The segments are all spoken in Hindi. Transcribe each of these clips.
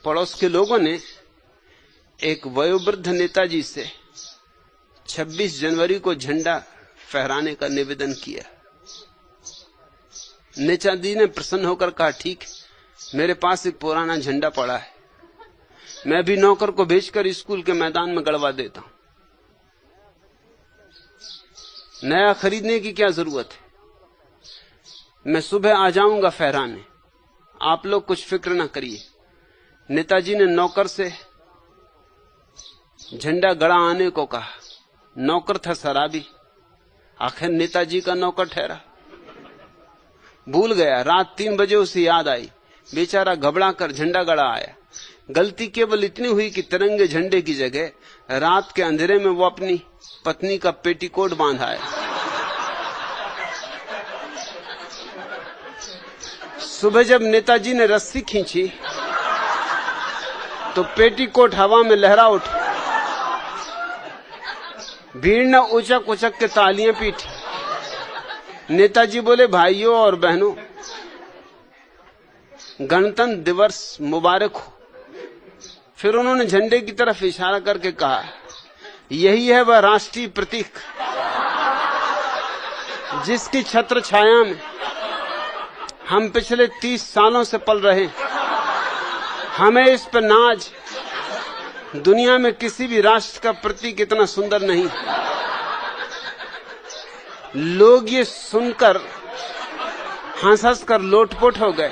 पड़ोस के लोगों ने एक वयोवृद्ध नेताजी से 26 जनवरी को झंडा फहराने का निवेदन किया। नेताजी ने प्रसन्न होकर कहा, ठीक, मेरे पास एक पुराना झंडा पड़ा है, मैं भी नौकर को भेजकर स्कूल के मैदान में गड़वा देता हूं। नया खरीदने की क्या जरूरत है, मैं सुबह आ जाऊंगा फहराने, आप लोग कुछ फिक्र ना करिए। नेताजी ने नौकर से झंडा गड़ा आने को कहा। नौकर था शराबी, आखिर नेताजी का नौकर ठहरा। भूल गया, रात 3 बजे उसे याद आई, बेचारा घबरा कर झंडा गड़ा आया। गलती केवल इतनी हुई कि तिरंगे झंडे की जगह रात के अंधेरे में वो अपनी पत्नी का पेटीकोट बांधा है। सुबह जब नेताजी ने रस्सी खींची तो पेटीकोट हवा में लहरा उठी। भीड़ ने उचक उचक के तालियां पीटी। नेताजी बोले, भाइयों और बहनों, गणतंत्र दिवस मुबारक हो। फिर उन्होंने झंडे की तरफ इशारा करके कहा, यही है वह राष्ट्रीय प्रतीक जिसकी छत्र छाया में हम पिछले 30 सालों से पल रहे। हमें इस पर नाज, दुनिया में किसी भी राष्ट्र का प्रतीक इतना सुंदर नहीं। लोग ये सुनकर हंस कर लोटपोट हो गए।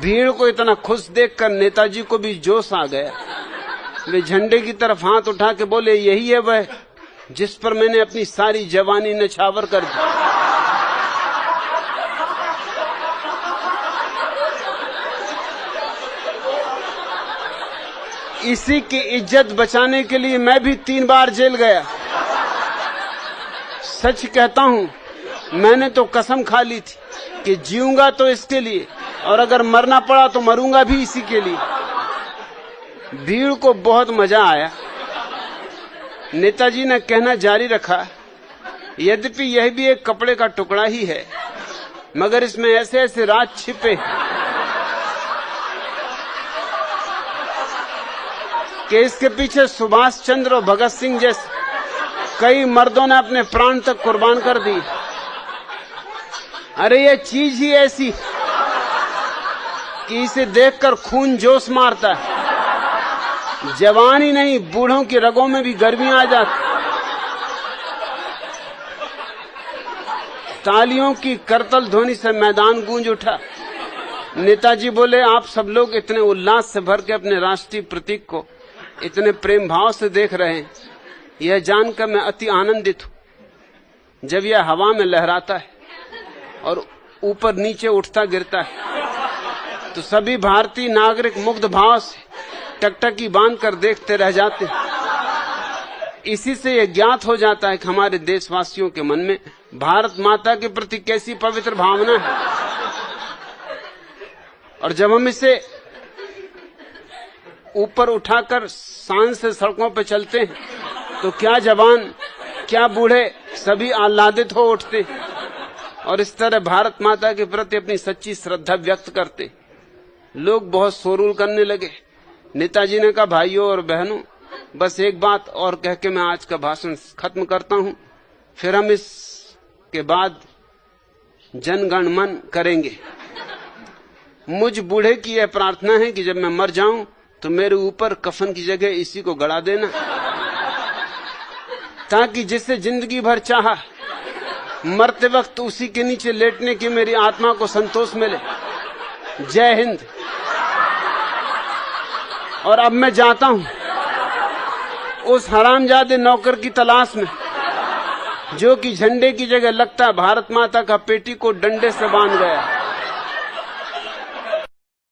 भीड़ को इतना खुश देखकर नेताजी को भी जोश आ गया। वे झंडे की तरफ हाथ उठा के बोले, यही है वह जिस पर मैंने अपनी सारी जवानी नछावर कर दी। इसी की इज्जत बचाने के लिए मैं भी 3 बार जेल गया। सच कहता हूं, मैंने तो कसम खा ली थी कि जीऊंगा तो इसके लिए, और अगर मरना पड़ा तो मरूंगा भी इसी के लिए। भीड़ को बहुत मजा आया। नेताजी ने कहना जारी रखा, यद्यपि यह भी एक कपड़े का टुकड़ा ही है, मगर इसमें ऐसे ऐसे राज छिपे कि इसके पीछे सुभाष चंद्र और भगत सिंह जैसे कई मर्दों ने अपने प्राण तक कुर्बान कर दी। अरे ये चीज ही ऐसी कि इसे देखकर खून जोश मारता है। जवान ही नहीं, बूढ़ों की रगों में भी गर्मी आ जाती। तालियों की करतल ध्वनि से मैदान गूंज उठा। नेताजी बोले, आप सब लोग इतने उल्लास से भर के अपने राष्ट्रीय प्रतीक को इतने प्रेम भाव से देख रहे हैं, यह जानकर मैं अति आनंदित हूं। जब यह हवा में लहराता है और ऊपर नीचे उठता गिरता है तो सभी भारतीय नागरिक मुग्ध भाव से टकटकी बांधकर देखते रह जाते हैं। इसी से यह ज्ञात हो जाता है कि हमारे देशवासियों के मन में भारत माता के प्रति कैसी पवित्र भावना है। और जब हम इसे ऊपर उठाकर शान से सड़कों पर चलते हैं तो क्या जवान, क्या बूढ़े, सभी आह्लादित हो उठते और इस तरह भारत माता के प्रति अपनी सच्ची श्रद्धा व्यक्त करते। लोग बहुत शोरगुल करने लगे। नेताजी ने कहा, भाइयों और बहनों, बस एक बात और कह के मैं आज का भाषण खत्म करता हूं, फिर हम इसके बाद जनगण मन करेंगे। मुझ बूढ़े की यह प्रार्थना है कि जब मैं मर जाऊं तो मेरे ऊपर कफन की जगह इसी को गड़ा देना, ताकि जिससे जिंदगी भर चाहा मरते वक्त उसी के नीचे लेटने की मेरी आत्मा को संतोष मिले। जय हिंद। और अब मैं जाता हूं उस हरामजादे नौकर की तलाश में जो कि झंडे की जगह लगता भारत माता का पेटी को डंडे से बांध गया।